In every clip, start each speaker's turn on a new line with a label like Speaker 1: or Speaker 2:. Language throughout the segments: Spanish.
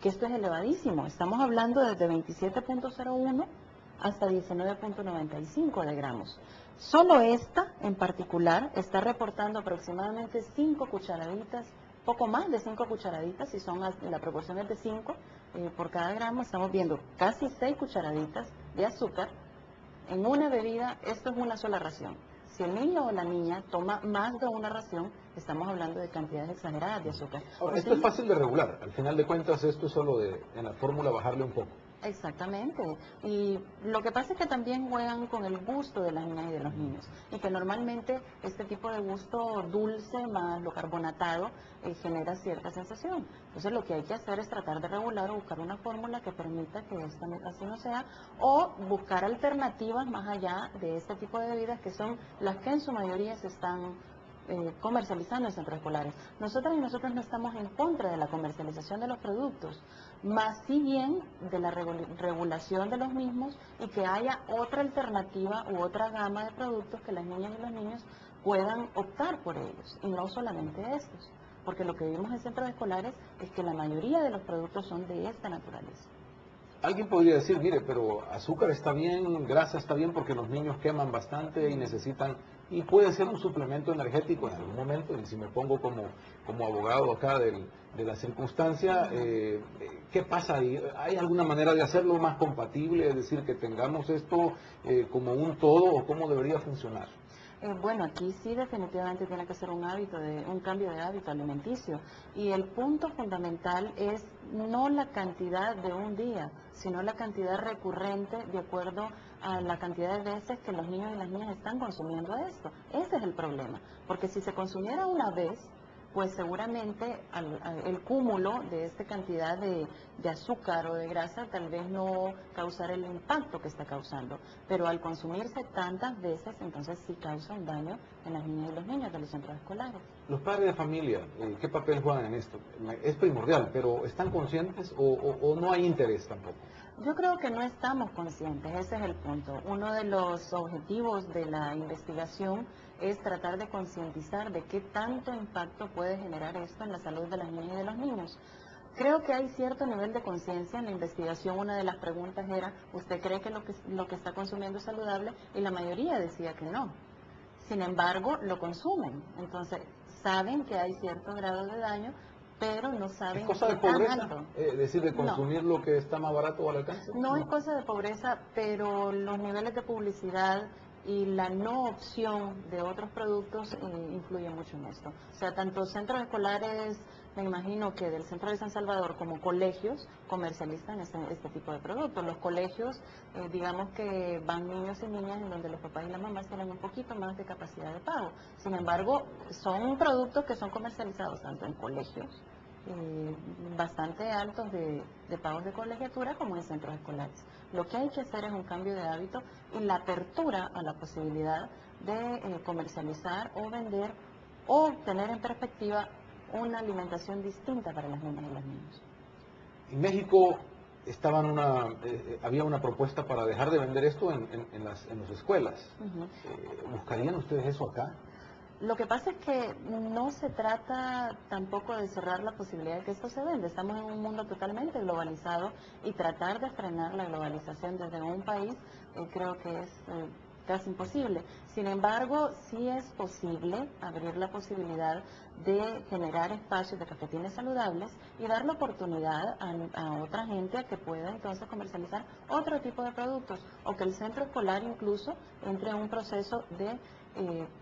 Speaker 1: que esto es elevadísimo. Estamos hablando desde 27.01 hasta 19.95 de gramos. Solo esta en particular está reportando aproximadamente 5 cucharaditas, poco más de 5 cucharaditas, si son la proporción es de 5 por cada gramo, estamos viendo casi 6 cucharaditas de azúcar en una bebida. Esto es una sola ración. Si el niño o la niña toma más de una ración, estamos hablando de cantidades exageradas de azúcar.
Speaker 2: Ahora, esto es fácil de regular. Al final de cuentas, esto es solo en la fórmula bajarle un poco.
Speaker 1: Exactamente. Y lo que pasa es que también juegan con el gusto de las niñas y de los niños. Y que normalmente este tipo de gusto dulce más lo carbonatado genera cierta sensación. Entonces lo que hay que hacer es tratar de regular o buscar una fórmula que permita que esto así no sea, o buscar alternativas más allá de este tipo de bebidas que son las que en su mayoría se están comercializando en centros escolares. Nosotras y nosotros no estamos en contra de la comercialización de los productos, más si bien de la regulación de los mismos y que haya otra alternativa u otra gama de productos que las niñas y los niños puedan optar por ellos, y no solamente estos, porque lo que vimos en centros escolares es que la mayoría de los productos son de esta naturaleza.
Speaker 2: Alguien podría decir, mire, pero azúcar está bien, grasa está bien porque los niños queman bastante y necesitan, y puede ser un suplemento energético en algún momento, y si me pongo como abogado acá de la circunstancia, ¿qué pasa ahí? ¿Hay alguna manera de hacerlo más compatible, es decir, que tengamos esto como un todo, o cómo debería funcionar?
Speaker 1: Bueno, aquí sí definitivamente tiene que ser un cambio de hábito alimenticio, y el punto fundamental es no la cantidad de un día, sino la cantidad recurrente de acuerdo a la cantidad de veces que los niños y las niñas están consumiendo esto. Ese es el problema, porque si se consumiera una vez, pues seguramente el cúmulo de esta cantidad de azúcar o de grasa tal vez no causara el impacto que está causando, pero al consumirse tantas veces, entonces sí causa un daño en las niñas y los niños de los centros escolares.
Speaker 2: Los padres de familia, ¿qué papel juegan en esto? Es primordial, pero ¿están conscientes o no hay interés tampoco?
Speaker 1: Yo creo que no estamos conscientes, ese es el punto. Uno de los objetivos de la investigación es tratar de concientizar de qué tanto impacto puede generar esto en la salud de las niñas y de los niños. Creo que hay cierto nivel de conciencia en la investigación. Una de las preguntas era, ¿usted cree que lo que está consumiendo es saludable? Y la mayoría decía que no. Sin embargo, lo consumen. Entonces, saben que hay cierto grado de daño, pero no saben
Speaker 2: ¿Es cosa de
Speaker 1: qué tan
Speaker 2: pobreza?
Speaker 1: alto.
Speaker 2: Es decir, de consumir lo que está más barato o al alcance.
Speaker 1: No es cosa de pobreza, pero los niveles de publicidad y la no opción de otros productos influyen mucho en esto. O sea, tanto centros escolares, me imagino que del centro de San Salvador, como colegios comercializan este tipo de productos. Los colegios, digamos que van niños y niñas en donde los papás y las mamás tienen un poquito más de capacidad de pago. Sin embargo, son productos que son comercializados tanto en colegios, bastante altos de pagos de colegiatura, como en centros escolares. Lo que hay que hacer es un cambio de hábito y la apertura a la posibilidad de comercializar o vender o tener en perspectiva una alimentación distinta para las niñas y los niños.
Speaker 2: En México había una propuesta para dejar de vender esto en las escuelas. ¿Buscarían ustedes eso acá?
Speaker 1: Lo que pasa es que no se trata tampoco de cerrar la posibilidad de que esto se venda. Estamos en un mundo totalmente globalizado y tratar de frenar la globalización desde un país creo que es casi imposible. Sin embargo, sí es posible abrir la posibilidad de generar espacios de cafetines saludables y dar la oportunidad a otra gente a que pueda entonces comercializar otro tipo de productos, o que el centro escolar incluso entre en un proceso de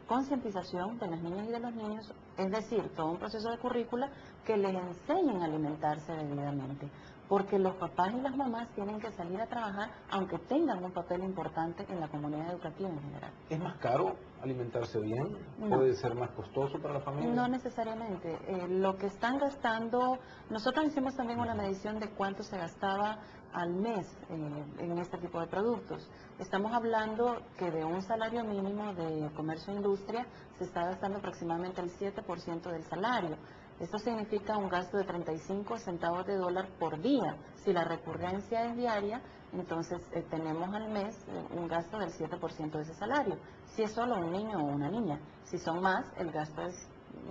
Speaker 1: concientización de las niñas y de los niños, es decir, todo un proceso de currícula que les enseñen a alimentarse debidamente, porque los papás y las mamás tienen que salir a trabajar aunque tengan un papel importante en la comunidad educativa en general.
Speaker 2: ¿Es más caro alimentarse bien?
Speaker 1: No.
Speaker 2: ¿Puede ser más costoso para la familia?
Speaker 1: No necesariamente. Lo que están gastando, nosotros hicimos también una medición de cuánto se gastaba al mes en este tipo de productos. Estamos hablando que de un salario mínimo de comercio e industria se está gastando aproximadamente el 7% del salario. Esto significa un gasto de 35 centavos de dólar por día. Si la recurrencia es diaria, entonces tenemos al mes un gasto del 7% de ese salario. Si es solo un niño o una niña. Si son más, el gasto es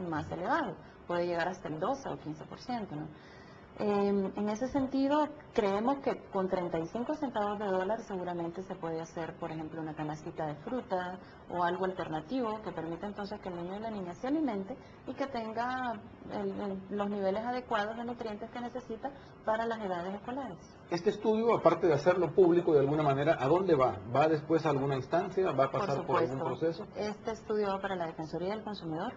Speaker 1: más elevado. Puede llegar hasta el 12 o 15%, ¿no? En ese sentido, creemos que con 35 centavos de dólar seguramente se puede hacer, por ejemplo, una canastita de fruta o algo alternativo que permita entonces que el niño y la niña se alimente y que tenga los niveles adecuados de nutrientes que necesita para las edades escolares.
Speaker 2: Este estudio, aparte de hacerlo público de alguna manera, ¿a dónde va? ¿Va después a alguna instancia? ¿Va a pasar por algún proceso?
Speaker 1: Este estudio va para la Defensoría del Consumidor,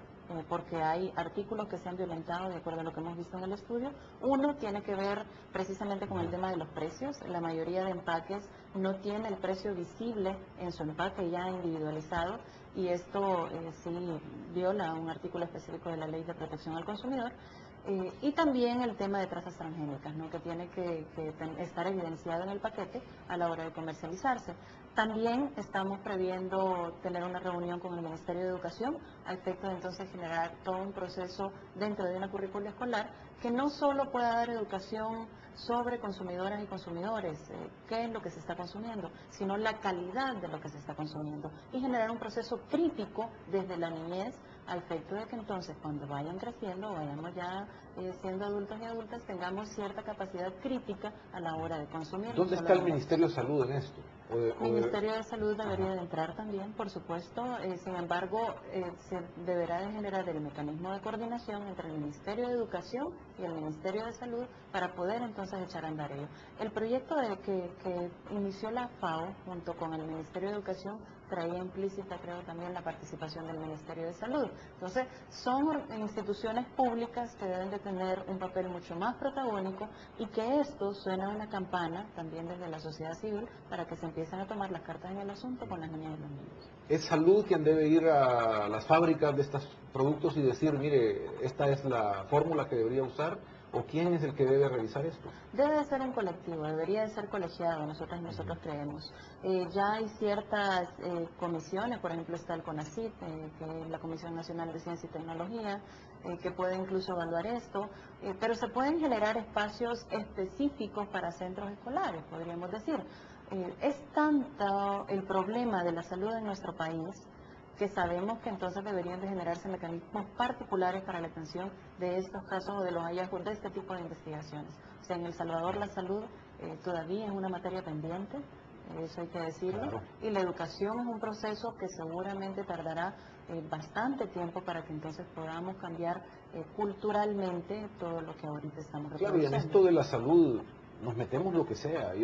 Speaker 1: porque hay artículos que se han violentado de acuerdo a lo que hemos visto en el estudio. Uno tiene que ver precisamente con el tema de los precios. La mayoría de empaques no tiene el precio visible en su empaque ya individualizado, y esto sí viola un artículo específico de la Ley de Protección al Consumidor. Y también el tema de trazas transgénicas, ¿no?, que tiene que estar evidenciado en el paquete a la hora de comercializarse. También estamos previendo tener una reunión con el Ministerio de Educación a efecto de entonces generar todo un proceso dentro de una currícula escolar que no solo pueda dar educación sobre consumidoras y consumidores, qué es lo que se está consumiendo, sino la calidad de lo que se está consumiendo, y generar un proceso crítico desde la niñez a efecto de que entonces cuando vayan creciendo, vayamos ya siendo adultos y adultas, tengamos cierta capacidad crítica a la hora de consumir.
Speaker 2: ¿Dónde está el Ministerio de Salud en esto?
Speaker 1: El Ministerio de Salud debería de entrar también, por supuesto. Sin embargo, se deberá de generar el mecanismo de coordinación entre el Ministerio de Educación y el Ministerio de Salud para poder entonces echar a andar ello. El proyecto que inició la FAO junto con el Ministerio de Educación traía implícita, creo, también la participación del Ministerio de Salud. Entonces, son instituciones públicas que deben de tener un papel mucho más protagónico, y que esto suena una campana también desde la sociedad civil para que se empiecen a tomar las cartas en el asunto con las niñas y los niños.
Speaker 2: ¿Es Salud quien debe ir a las fábricas de estos productos y decir, mire, esta es la fórmula que debería usar? ¿O quién es el que debe revisar esto?
Speaker 1: Debe de ser en colectivo, debería de ser colegiado, nosotros creemos. Ya hay ciertas comisiones, por ejemplo está el CONACYT, que es la Comisión Nacional de Ciencia y Tecnología, que puede incluso evaluar esto, pero se pueden generar espacios específicos para centros escolares, podríamos decir. Es tanto el problema de la salud en nuestro país que sabemos que entonces deberían de generarse mecanismos particulares para la atención de estos casos o de los hallazgos de este tipo de investigaciones. O sea, en El Salvador la salud todavía es una materia pendiente, eso hay que decirlo,
Speaker 2: claro.
Speaker 1: Y la educación es un proceso que seguramente tardará bastante tiempo para que entonces podamos cambiar culturalmente todo lo que ahorita estamos reproduciendo.
Speaker 2: Claro, y en esto de la salud nos metemos lo que sea.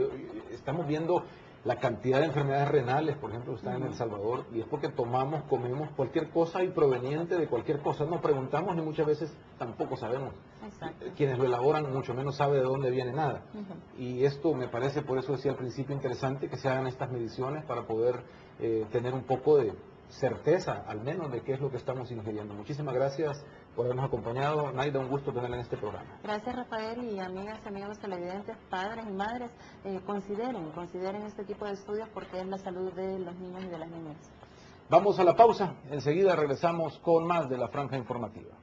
Speaker 2: Estamos viendo la cantidad de enfermedades renales, por ejemplo, que están en El Salvador, y es porque comemos cualquier cosa y proveniente de cualquier cosa. No preguntamos ni muchas veces tampoco sabemos.
Speaker 1: Exacto.
Speaker 2: Quienes lo elaboran mucho menos sabe de dónde viene nada. Y esto me parece, por eso decía al principio, interesante que se hagan estas mediciones para poder tener un poco de certeza, al menos, de qué es lo que estamos ingiriendo. Muchísimas gracias por habernos acompañado. Naida, un gusto tenerla en este programa.
Speaker 1: Gracias, Rafael, y amigas y amigos televidentes, padres y madres, consideren este tipo de estudios porque es la salud de los niños y de las niñas.
Speaker 2: Vamos a la pausa, enseguida regresamos con más de la Franja Informativa.